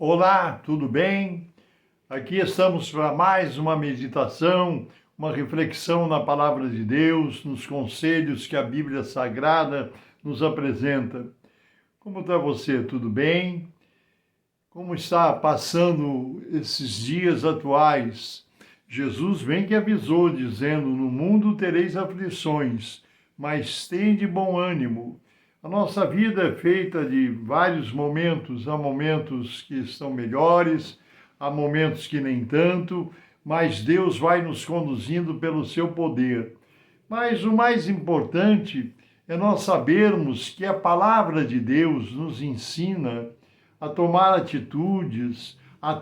Olá, tudo bem? Aqui estamos para mais uma meditação, uma reflexão na Palavra de Deus, nos conselhos que a Bíblia Sagrada nos apresenta. Como está você? Tudo bem? Como está passando esses dias atuais? Jesus vem que avisou, dizendo: no mundo tereis aflições, mas tende bom ânimo. A nossa vida é feita de vários momentos. Há momentos que estão melhores, há momentos que nem tanto, mas Deus vai nos conduzindo pelo seu poder. Mas o mais importante é nós sabermos que a palavra de Deus nos ensina a tomar atitudes, a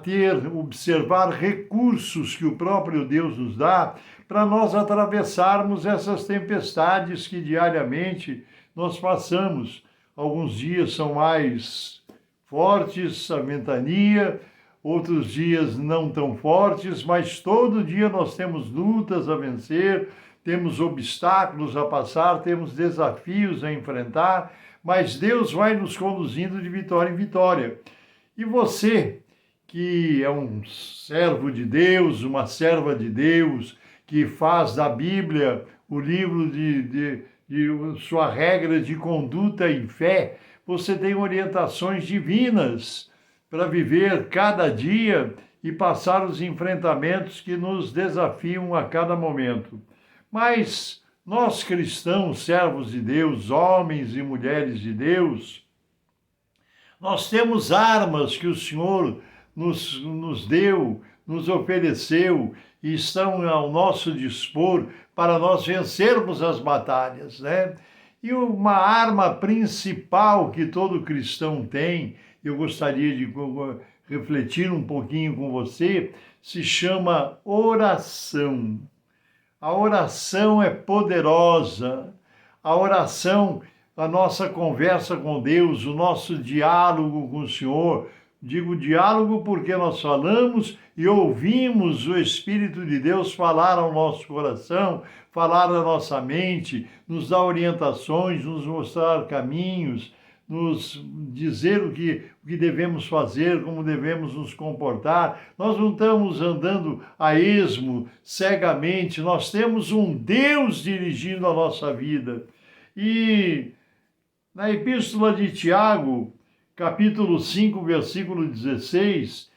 observar recursos que o próprio Deus nos dá para nós atravessarmos essas tempestades que diariamente nós passamos. Alguns dias são mais fortes, a ventania, outros dias não tão fortes, mas todo dia nós temos lutas a vencer, temos obstáculos a passar, temos desafios a enfrentar, mas Deus vai nos conduzindo de vitória em vitória. E você, que é um servo de Deus, uma serva de Deus, que faz da Bíblia o livro de sua regra de conduta e fé, você tem orientações divinas para viver cada dia e passar os enfrentamentos que nos desafiam a cada momento. Mas nós cristãos, servos de Deus, homens e mulheres de Deus, nós temos armas que o Senhor nos deu, nos ofereceu e estão ao nosso dispor para nós vencermos as batalhas, né? E uma arma principal que todo cristão tem, eu gostaria de refletir um pouquinho com você, se chama oração. A oração é poderosa. A oração, a nossa conversa com Deus, o nosso diálogo com o Senhor. Digo diálogo porque nós falamos e ouvimos o Espírito de Deus falar ao nosso coração, falar à nossa mente, nos dar orientações, nos mostrar caminhos, nos dizer o que devemos fazer, como devemos nos comportar. Nós não estamos andando a esmo, cegamente, nós temos um Deus dirigindo a nossa vida. E na Epístola de Tiago, capítulo 5, versículo 16,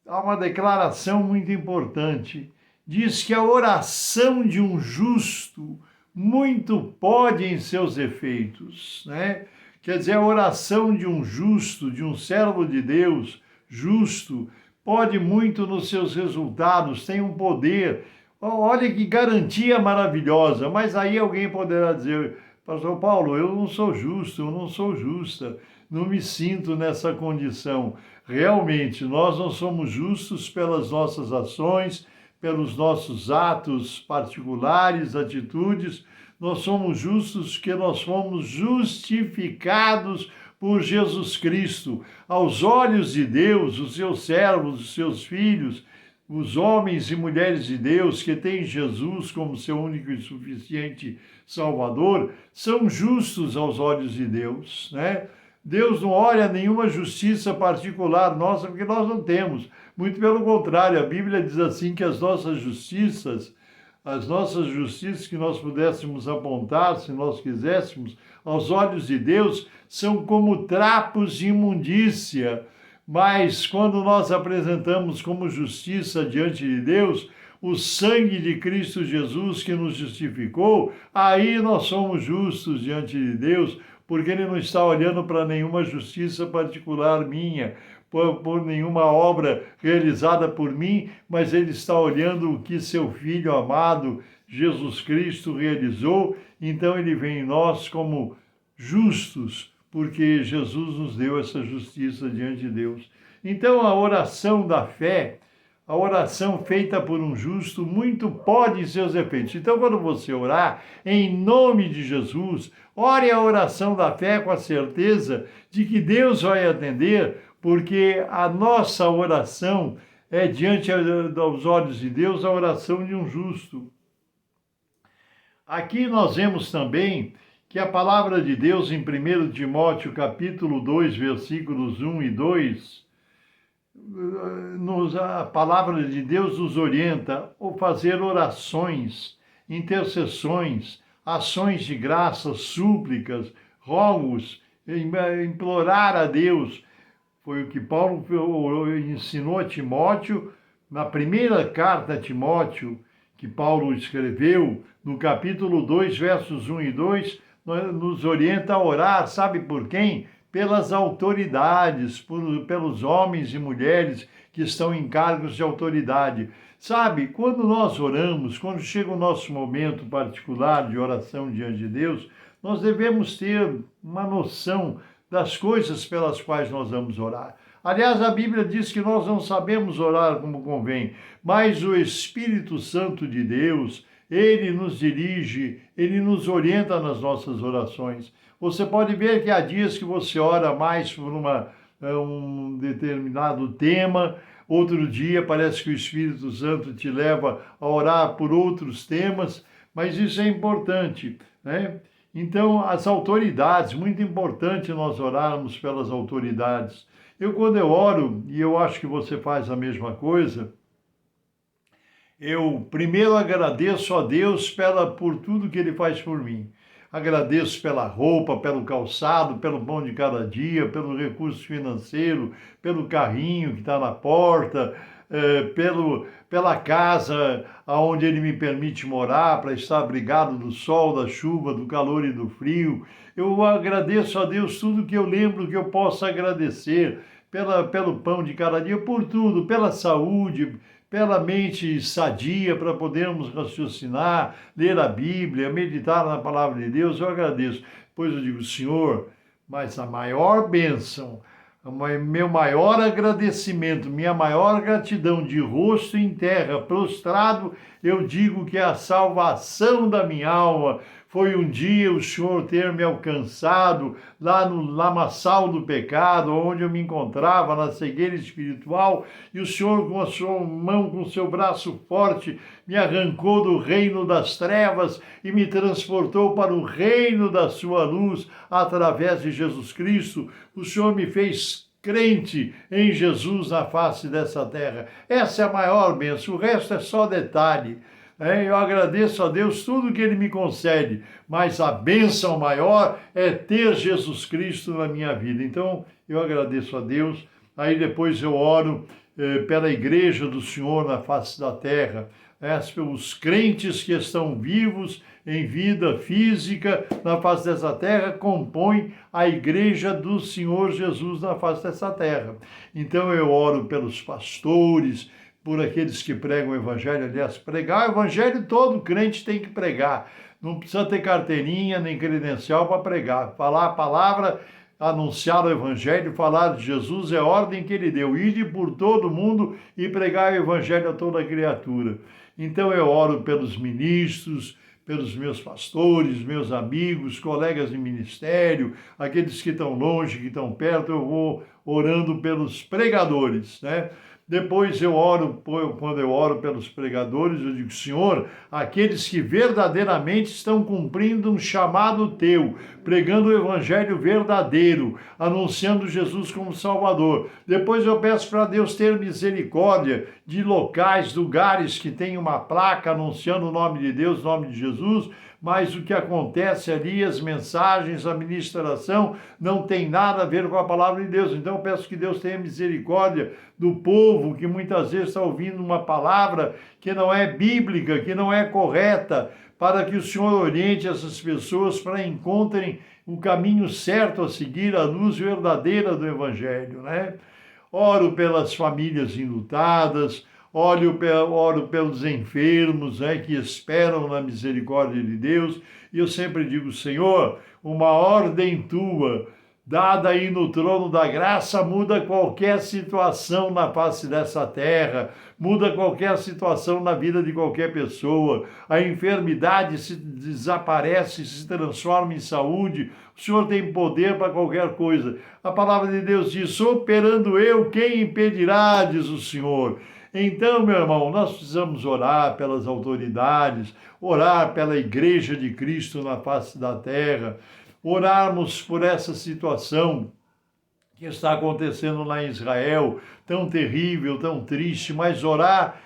há uma declaração muito importante. Diz que a oração de um justo muito pode em seus efeitos, né? Quer dizer, a oração de um justo, de um servo de Deus justo, pode muito nos seus resultados, tem um poder. Olha que garantia maravilhosa, mas aí alguém poderá dizer: Pastor Paulo, eu não sou justo, eu não sou justa, não me sinto nessa condição. Realmente, nós não somos justos pelas nossas ações, pelos nossos atos particulares, atitudes. Nós somos justos porque nós fomos justificados por Jesus Cristo. Aos olhos de Deus, os seus servos, os seus filhos, os homens e mulheres de Deus que têm Jesus como seu único e suficiente Salvador, são justos aos olhos de Deus, né? Deus não olha nenhuma justiça particular nossa, porque nós não temos. Muito pelo contrário, a Bíblia diz assim que as nossas justiças que nós pudéssemos apontar, se nós quiséssemos, aos olhos de Deus, são como trapos de imundícia. Mas quando nós apresentamos como justiça diante de Deus o sangue de Cristo Jesus que nos justificou, aí nós somos justos diante de Deus, porque Ele não está olhando para nenhuma justiça particular minha, por nenhuma obra realizada por mim, mas Ele está olhando o que seu Filho amado, Jesus Cristo, realizou. Então Ele vê em nós como justos, porque Jesus nos deu essa justiça diante de Deus. Então a oração da fé, a oração feita por um justo, muito pode em seus efeitos. Então, quando você orar, em nome de Jesus, ore a oração da fé com a certeza de que Deus vai atender, porque a nossa oração é, diante dos olhos de Deus, a oração de um justo. Aqui nós vemos também que a palavra de Deus, em 1 Timóteo, capítulo 2, versículos 1 e 2, a palavra de Deus nos orienta a fazer orações, intercessões, ações de graça, súplicas, rogos, implorar a Deus. Foi o que Paulo ensinou a Timóteo, na primeira carta a Timóteo, que Paulo escreveu, no capítulo 2, versos 1 e 2, nos orienta a orar, sabe por quem? Pelas autoridades, pelos homens e mulheres que estão em cargos de autoridade. Sabe, quando nós oramos, quando chega o nosso momento particular de oração diante de Deus, nós devemos ter uma noção das coisas pelas quais nós vamos orar. Aliás, a Bíblia diz que nós não sabemos orar como convém, mas o Espírito Santo de Deus, ele nos dirige, ele nos orienta nas nossas orações. Você pode ver que há dias que você ora mais por um determinado tema, outro dia parece que o Espírito Santo te leva a orar por outros temas, mas isso é importante, né? Então, as autoridades, muito importante nós orarmos pelas autoridades. Quando eu oro, e eu acho que você faz a mesma coisa, eu primeiro agradeço a Deus por tudo que Ele faz por mim. Agradeço pela roupa, pelo calçado, pelo pão de cada dia, pelo recurso financeiro, pelo carrinho que está na porta, pela casa onde Ele me permite morar, para estar abrigado do sol, da chuva, do calor e do frio. Eu agradeço a Deus tudo que eu lembro que eu possa agradecer, pelo pão de cada dia, por tudo, pela saúde, pela mente sadia para podermos raciocinar, ler a Bíblia, meditar na palavra de Deus. Eu agradeço. Pois eu digo, Senhor, mas a maior bênção, meu maior agradecimento, minha maior gratidão de rosto em terra, prostrado, eu digo que é a salvação da minha alma. Foi um dia o Senhor ter me alcançado lá no lamaçal do pecado, onde eu me encontrava, na cegueira espiritual, e o Senhor, com a sua mão, com o seu braço forte, me arrancou do reino das trevas e me transportou para o reino da sua luz, através de Jesus Cristo. O Senhor me fez crente em Jesus na face dessa terra. Essa é a maior bênção, o resto é só detalhe. Eu agradeço a Deus tudo que Ele me concede, mas a bênção maior é ter Jesus Cristo na minha vida. Então, eu agradeço a Deus, aí depois eu oro pela igreja do Senhor na face da terra, pelos crentes que estão vivos em vida física na face dessa terra, compõem a igreja do Senhor Jesus na face dessa terra. Então, eu oro pelos pastores, por aqueles que pregam o evangelho. Aliás, pregar o evangelho todo crente tem que pregar. Não precisa ter carteirinha nem credencial para pregar. Falar a palavra, anunciar o evangelho, falar de Jesus é a ordem que ele deu. Ide por todo mundo e pregar o evangelho a toda criatura. Então eu oro pelos ministros, pelos meus pastores, meus amigos, colegas de ministério, aqueles que estão longe, que estão perto, eu vou orando pelos pregadores, né? Depois eu oro, quando eu oro pelos pregadores, eu digo, Senhor, aqueles que verdadeiramente estão cumprindo um chamado teu, pregando o evangelho verdadeiro, anunciando Jesus como Salvador. Depois eu peço para Deus ter misericórdia de locais, lugares que tem uma placa anunciando o nome de Deus, o nome de Jesus, mas o que acontece ali, as mensagens, a ministração, não tem nada a ver com a palavra de Deus. Então eu peço que Deus tenha misericórdia do povo que muitas vezes está ouvindo uma palavra que não é bíblica, que não é correta, para que o Senhor oriente essas pessoas para encontrem o caminho certo a seguir, a luz verdadeira do Evangelho, né? Oro pelas famílias enlutadas, oro pelos enfermos, né, que esperam na misericórdia de Deus, e eu sempre digo, Senhor, uma ordem tua, dada aí no trono da graça, muda qualquer situação na face dessa terra, muda qualquer situação na vida de qualquer pessoa. A enfermidade se desaparece, se transforma em saúde. O Senhor tem poder para qualquer coisa. A palavra de Deus diz, operando eu, quem impedirá, diz o Senhor. Então, meu irmão, nós precisamos orar pelas autoridades, orar pela igreja de Cristo na face da terra, orarmos por essa situação que está acontecendo lá em Israel, tão terrível, tão triste, mas orar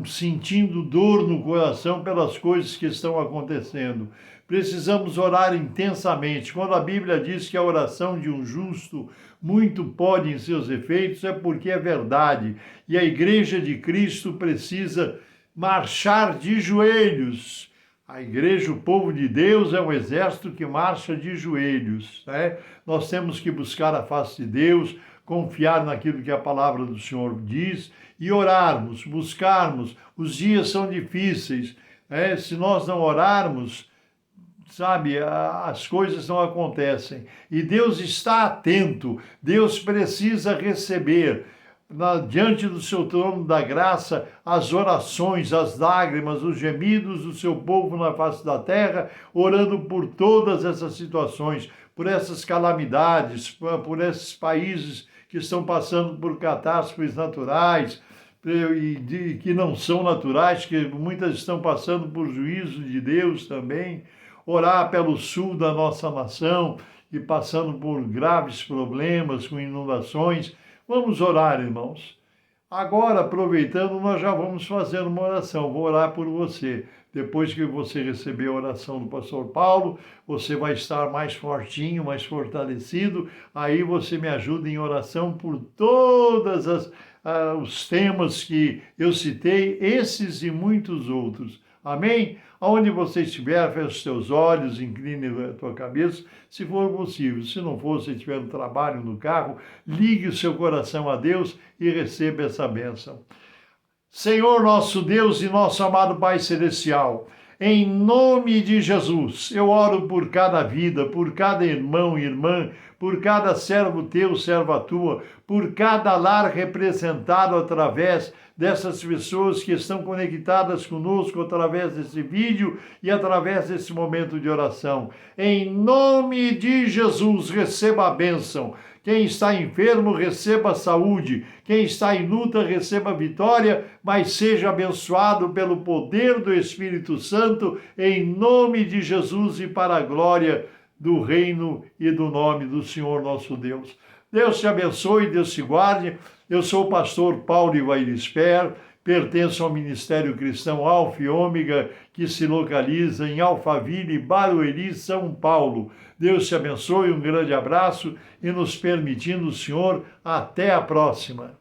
sentindo dor no coração pelas coisas que estão acontecendo. Precisamos orar intensamente. Quando a Bíblia diz que a oração de um justo muito pode em seus efeitos, é porque é verdade. E a Igreja de Cristo precisa marchar de joelhos. A igreja, o povo de Deus, é um exército que marcha de joelhos, né? Nós temos que buscar a face de Deus, confiar naquilo que a palavra do Senhor diz e orarmos, buscarmos. Os dias são difíceis, né? Se nós não orarmos, sabe, as coisas não acontecem. E Deus está atento, Deus precisa receber diante do seu trono da graça, as orações, as lágrimas, os gemidos do seu povo na face da terra, orando por todas essas situações, por essas calamidades, por esses países que estão passando por catástrofes naturais e que não são naturais, que muitas estão passando por juízo de Deus também. Orar pelo sul da nossa nação e passando por graves problemas com inundações. Vamos orar, irmãos. Agora, aproveitando, nós já vamos fazer uma oração. Vou orar por você. Depois que você receber a oração do pastor Paulo, você vai estar mais fortinho, mais fortalecido. Aí você me ajuda em oração por todos os temas que eu citei, esses e muitos outros. Amém? Aonde você estiver, feche os teus olhos, incline a tua cabeça, se for possível. Se não for, se estiver no trabalho, no carro, ligue o seu coração a Deus e receba essa bênção. Senhor nosso Deus e nosso amado Pai Celestial, em nome de Jesus, eu oro por cada vida, por cada irmão e irmã, por cada servo teu, serva tua, por cada lar representado através dessas pessoas que estão conectadas conosco através desse vídeo e através desse momento de oração. Em nome de Jesus, receba a bênção. Quem está enfermo, receba saúde. Quem está em luta, receba vitória, mas seja abençoado pelo poder do Espírito Santo, em nome de Jesus e para a glória do reino e do nome do Senhor nosso Deus. Deus te abençoe, Deus te guarde. Eu sou o pastor Paulo Ivailisper, pertenço ao Ministério Cristão Alfa e Ômega, que se localiza em Alphaville, Barueri, São Paulo. Deus te abençoe, um grande abraço e nos permitindo, Senhor, até a próxima.